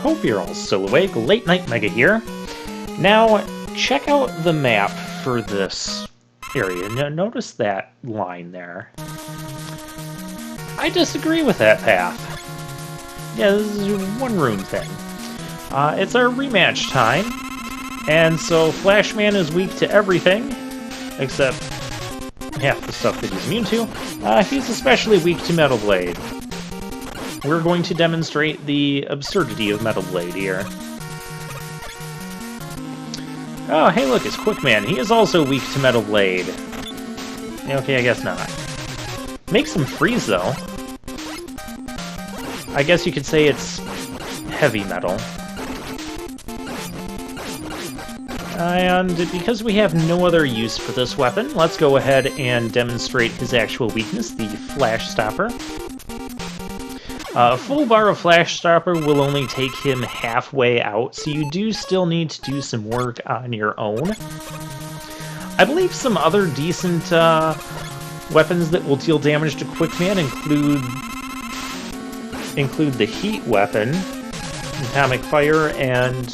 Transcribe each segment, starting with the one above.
Hope you're all still awake. Late Night Mega here. Now, check out the map for this area. Now, notice that line there. I disagree with that path. Yeah, this is a one-room thing. It's our rematch time, and so Flashman is weak to everything, except half the stuff that he's immune to. He's especially weak to Metal Blade. We're going to demonstrate the absurdity of Metal Blade here. Oh, hey look, it's Quickman. He is also weak to Metal Blade. Okay, I guess not. Makes him freeze, though. I guess you could say it's heavy metal. And because we have no other use for this weapon, let's go ahead and demonstrate his actual weakness, the Flash Stopper. A full bar of Flash Stopper will only take him halfway out, so you do still need to do some work on your own. I believe some other decent weapons that will deal damage to Quickman include the Heat Weapon, Atomic Fire, and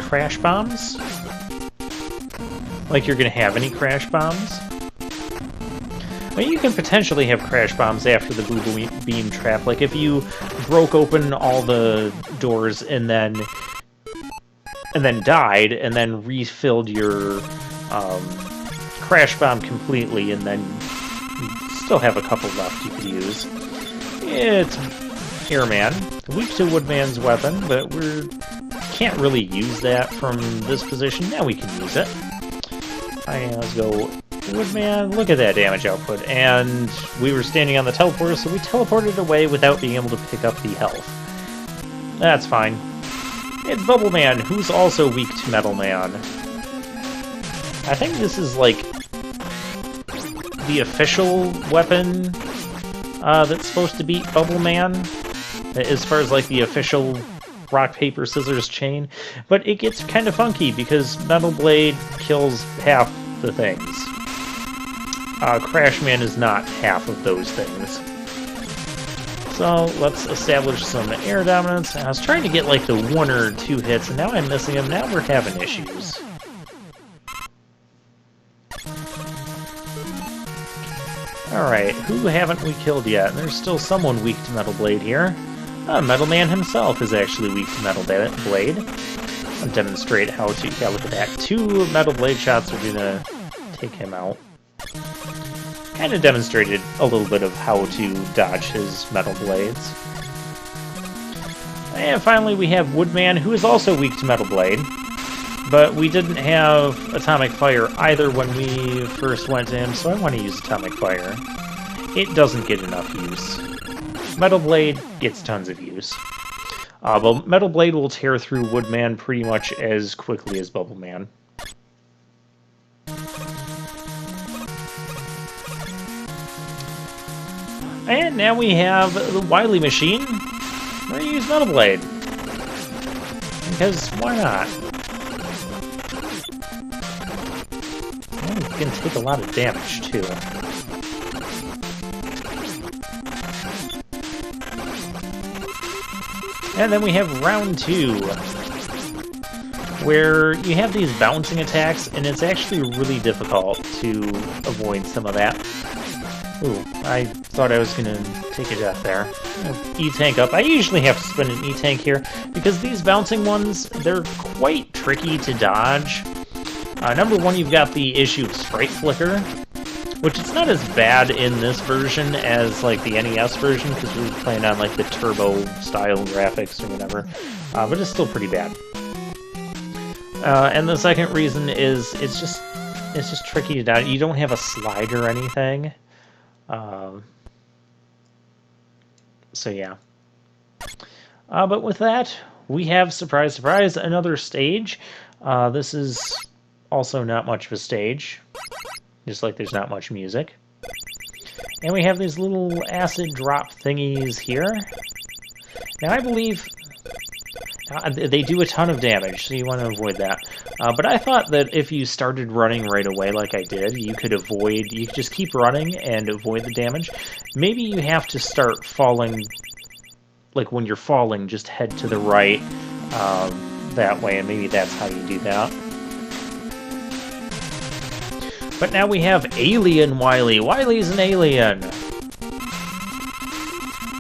Crash Bombs. Like you're going to have any Crash Bombs. Well, you can potentially have Crash Bombs after the Blue Beam Trap. Like if you broke open all the doors and then died, and then refilled your Crash Bomb completely, and then you still have a couple left you could use. It's Airman, weak to Woodman's weapon, but we can't really use that from this position. Now we can use it. Let's go Woodman. Look at that damage output. And we were standing on the teleporter, so we teleported away without being able to pick up the health. That's fine. It's Bubble Man, who's also weak to Metal Man. I think this is like the official weapon that's supposed to beat Bubble Man, as far as like the official rock, paper, scissors chain, but it gets kind of funky because Metal Blade kills half the things. Crash Man is not half of those things. So let's establish some air dominance. I was trying to get like the 1 or 2 hits, and now I'm missing them. Now we're having issues. Alright, who haven't we killed yet? There's still someone weak to Metal Blade here. Metal Man himself is actually weak to Metal Blade. I'll demonstrate how to... Yeah, look at that. 2 Metal Blade shots are gonna take him out. Kind of demonstrated a little bit of how to dodge his Metal Blades. And finally we have Woodman, who is also weak to Metal Blade. But we didn't have Atomic Fire either when we first went to him, so I want to use Atomic Fire. It doesn't get enough use. Metal Blade gets tons of use. But Metal Blade will tear through Woodman pretty much as quickly as Bubble Man. And now we have the Wily machine. We're going to use Metal Blade. Because why not? And it's going to take a lot of damage, too. And then we have round 2, where you have these bouncing attacks, and it's actually really difficult to avoid some of that. Ooh, I thought I was going to take a death there. E-Tank up. I usually have to spend an E-Tank here, because these bouncing ones, they're quite tricky to dodge. Number 1, you've got the issue of Sprite Flicker, which is not as bad in this version as like the NES version, because we were playing on like the turbo style graphics or whatever, but it's still pretty bad. And the second reason is it's just tricky to dodge. You don't have a slide or anything, so yeah. But with that, we have, surprise, surprise, another stage. This is also not much of a stage. Just like there's not much music. And we have these little acid drop thingies here. Now I believe they do a ton of damage, so you want to avoid that. But I thought that if you started running right away like I did, you could just keep running and avoid the damage. Maybe you have to start falling, like when you're falling, just head to the right that way, and maybe that's how you do that. But now we have Alien Wily. Wily's an alien.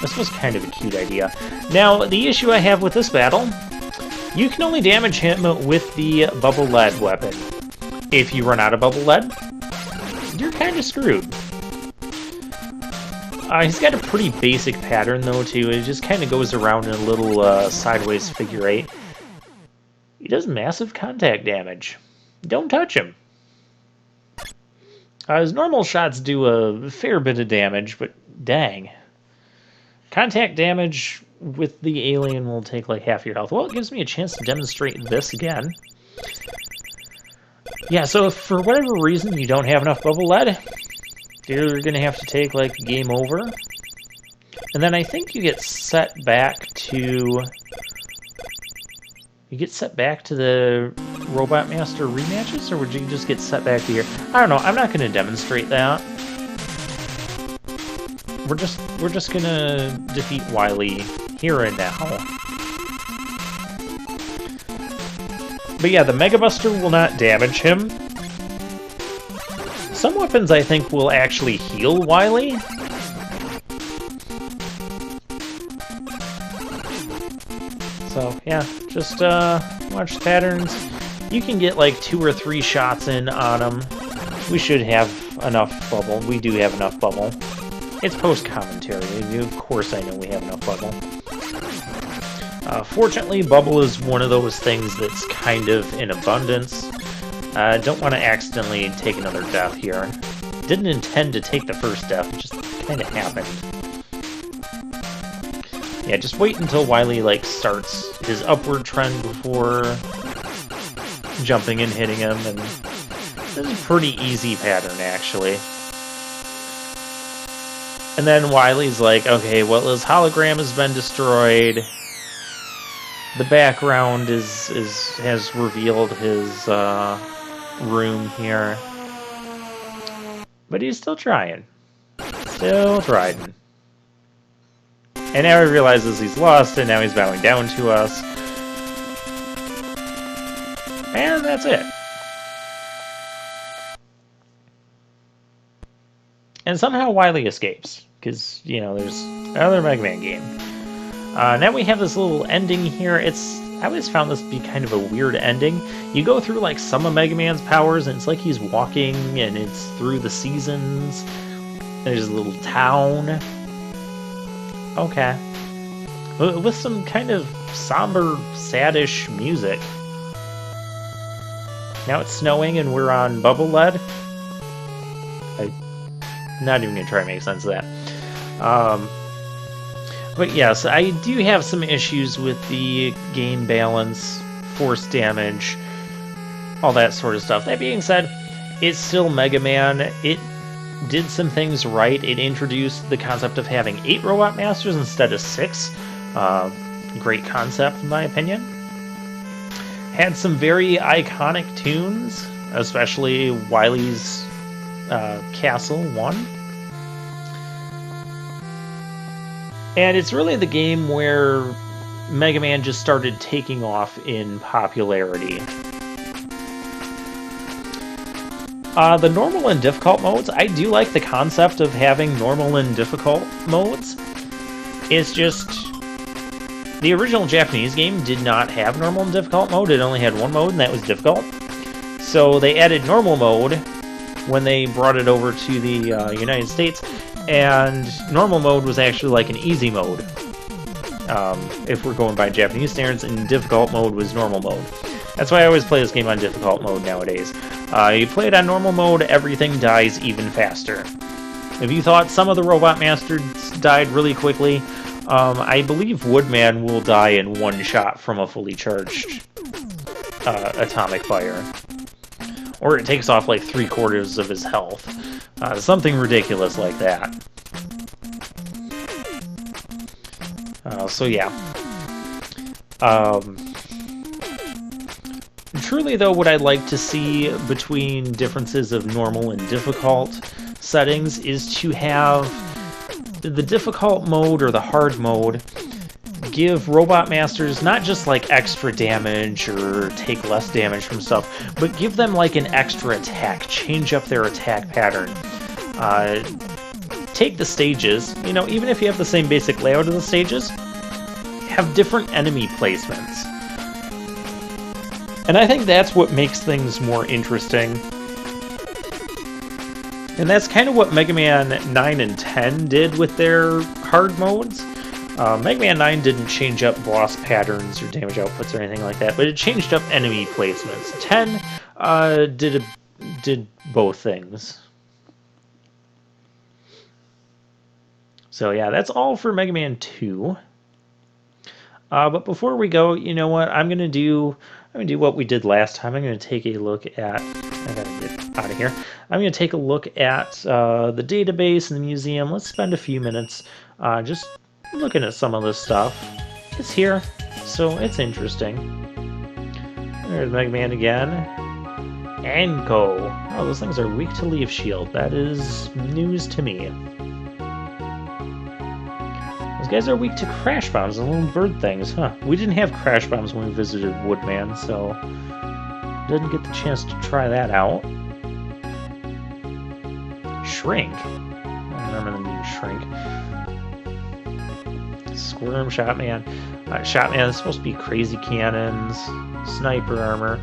This was kind of a cute idea. Now, the issue I have with this battle, you can only damage him with the bubble lead weapon. If you run out of bubble lead, you're kind of screwed. He's got a pretty basic pattern, though, too. It just kind of goes around in a little sideways figure eight. He does massive contact damage. Don't touch him. His normal shots do a fair bit of damage, but dang. Contact damage with the alien will take like half your health. Well, it gives me a chance to demonstrate this again. Yeah, so if for whatever reason you don't have enough bubble lead, you're going to have to take like game over. And then I think you get set back to... You get set back to the Robot Master rematches, or would you just get set back to here? I don't know. I'm not going to demonstrate that. We're just going to defeat Wily here and now. But yeah, the Mega Buster will not damage him. Some weapons I think will actually heal Wily. So, yeah, just watch the patterns. You can get like 2 or 3 shots in on him. We should have enough bubble. We do have enough bubble. It's post-commentary. Of course I know we have enough bubble. Fortunately, bubble is one of those things that's kind of in abundance. Don't want to accidentally take another death here. Didn't intend to take the first death, it just kind of happened. Yeah, just wait until Wily, like, starts his upward trend before jumping and hitting him, and this is a pretty easy pattern, actually. And then Wily's like, okay, well, his hologram has been destroyed. The background has revealed his room here. But he's still trying. Still trying. And now he realizes he's lost, and now he's bowing down to us. And that's it. And somehow Wily escapes, because, you know, there's another Mega Man game. Now we have this little ending here. I always found this to be kind of a weird ending. You go through, like, some of Mega Man's powers, and it's like he's walking, and it's through the seasons. There's a little town. Okay. With some kind of somber, saddish music. Now it's snowing and we're on bubble lead. I'm not even going to try to make sense of that. But yes, I do have some issues with the game balance, force damage, all that sort of stuff. That being said, it's still Mega Man. It did some things right. It introduced the concept of having 8 Robot Masters instead of 6. Great concept, in my opinion. Had some very iconic tunes, especially Wily's Castle 1. And it's really the game where Mega Man just started taking off in popularity. The normal and difficult modes, I do like the concept of having normal and difficult modes. It's just, the original Japanese game did not have normal and difficult mode. It only had one mode, and that was difficult. So they added normal mode when they brought it over to the United States, and normal mode was actually like an easy mode. If we're going by Japanese standards, and difficult mode was normal mode. That's why I always play this game on difficult mode nowadays. You play it on normal mode, everything dies even faster. If you thought some of the Robot Masters died really quickly, I believe Woodman will die in one shot from a fully charged atomic fire. Or it takes off like 3/4 of his health. Something ridiculous like that. So yeah. Truly, though, what I'd like to see between differences of normal and difficult settings is to have the difficult mode or the hard mode give Robot Masters not just like extra damage or take less damage from stuff, but give them like an extra attack, change up their attack pattern. Take the stages, you know, even if you have the same basic layout of the stages, have different enemy placements. And I think that's what makes things more interesting. And that's kind of what Mega Man 9 and 10 did with their hard modes. Mega Man 9 didn't change up boss patterns or damage outputs or anything like that, but it changed up enemy placements. 10 did both things. So yeah, that's all for Mega Man 2. But before we go, you know what? I'm gonna do what we did last time. I'm gonna take a look at. I gotta get out of here. I'm gonna take a look at the database and the museum. Let's spend a few minutes just looking at some of this stuff. It's here, so it's interesting. There's Mega Man again. Anko. Oh, those things are weak to Leaf Shield. That is news to me. Those guys are weak to crash bombs and little bird things, huh? We didn't have crash bombs when we visited Woodman, so didn't get the chance to try that out. Shrink. I remember them being Shrink. Squirm, Shotman. Shotman is supposed to be crazy cannons, sniper armor.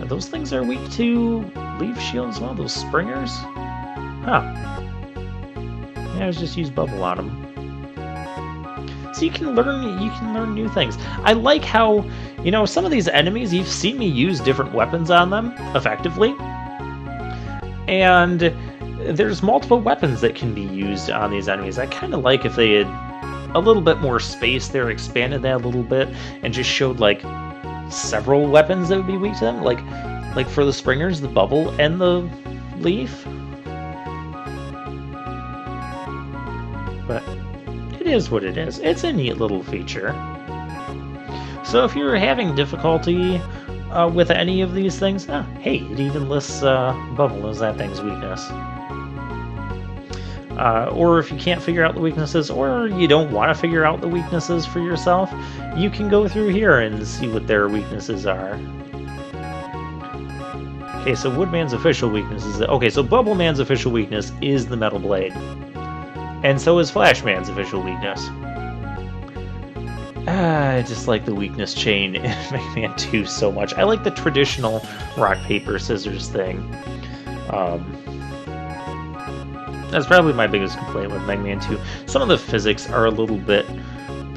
Those things are weak to Leaf Shield as well, those springers? Huh. Yeah, I was just use bubble on them. So you can learn new things. I like how, you know, some of these enemies, you've seen me use different weapons on them effectively. And there's multiple weapons that can be used on these enemies. I kind of like if they had a little bit more space there, expanded that a little bit, and just showed like several weapons that would be weak to them. Like for the springers, the bubble and the leaf. But it is what it is. It's a neat little feature. So if you're having difficulty with any of these things, hey, it even lists bubble as that thing's weakness. Or if you can't figure out the weaknesses, or you don't want to figure out the weaknesses for yourself, you can go through here and see what their weaknesses are. Okay, so Woodman's official weakness is... Okay, so Bubble Man's official weakness is the Metal Blade. And so is Flashman's official weakness. I just like the weakness chain in Mega Man 2 so much. I like the traditional rock, paper, scissors thing. That's probably my biggest complaint with Mega Man 2. Some of the physics are a little bit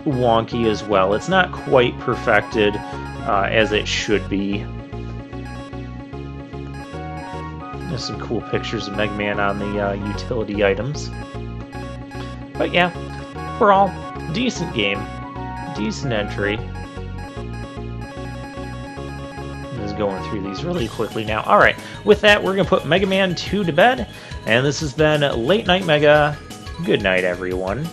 wonky as well. It's not quite perfected as it should be. There's some cool pictures of Mega Man on the utility items. But yeah, overall, decent game. Decent entry. I'm just going through these really quickly now. Alright, with that, we're going to put Mega Man 2 to bed. And this has been Late Night Mega. Good night, everyone.